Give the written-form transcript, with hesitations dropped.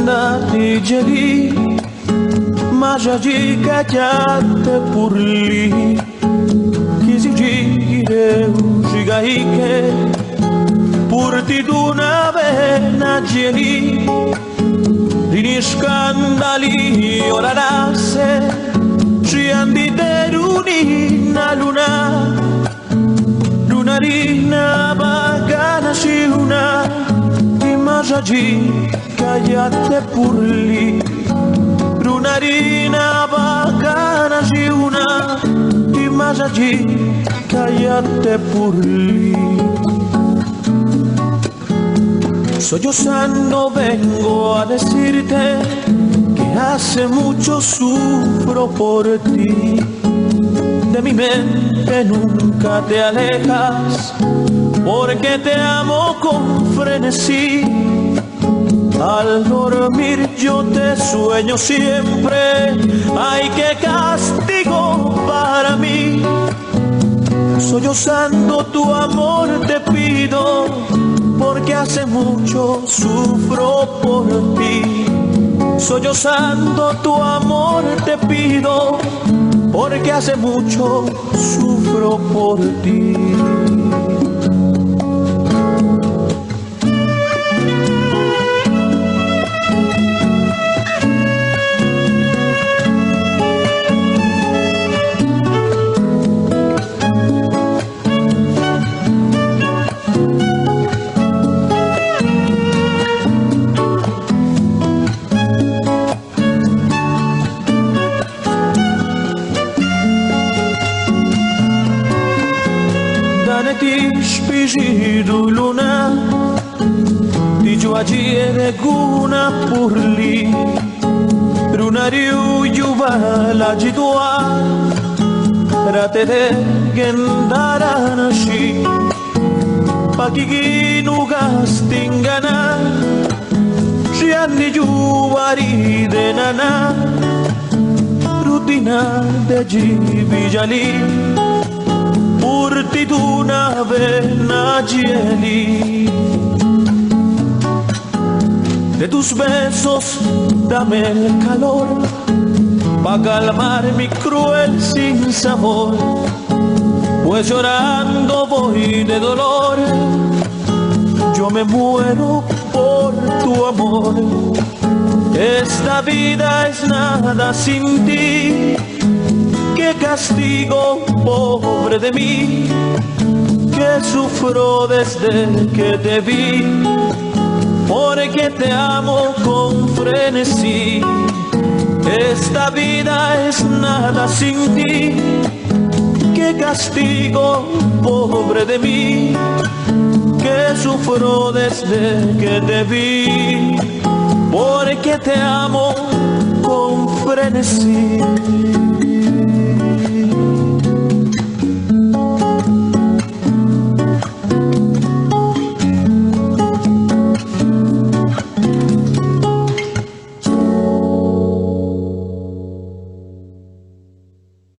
andati lì, ma già cacciate pur lì. Chi si gire usciga che pur di una vena lì. Rini scandali ora nasse, ci andi derunina luna. Lunarina bacana si una, di masaggi callate pur lì. Lunarina bacana si una, di masaggi callate pur lì. Sollozando vengo a decirte que hace mucho sufro por ti. De mi mente nunca te alejas, porque te amo con frenesí. Al dormir yo te sueño siempre, ay, qué castigo para mí. Sollozando tu amor te pido, porque hace mucho sufro por ti. Sollozando tu amor te pido, porque hace mucho sufro por ti. Spijidul luna, di giuagiere guna pur lì. Runariu juvala jidua, rate de gendaranashi. Pakiginu gastingana, shiandi juvari de nana. Rutina de jibijali, una vena hieli. De tus besos dame el calor, pa' calmar mi cruel sinsabor, pues llorando voy de dolor, yo me muero por tu amor. Esta vida es nada sin ti, qué castigo, pobre de mí, que sufro desde que te vi, porque te amo con frenesí. Esta vida es nada sin ti, qué castigo, pobre de mí, que sufro desde que te vi, porque te amo con frenesí.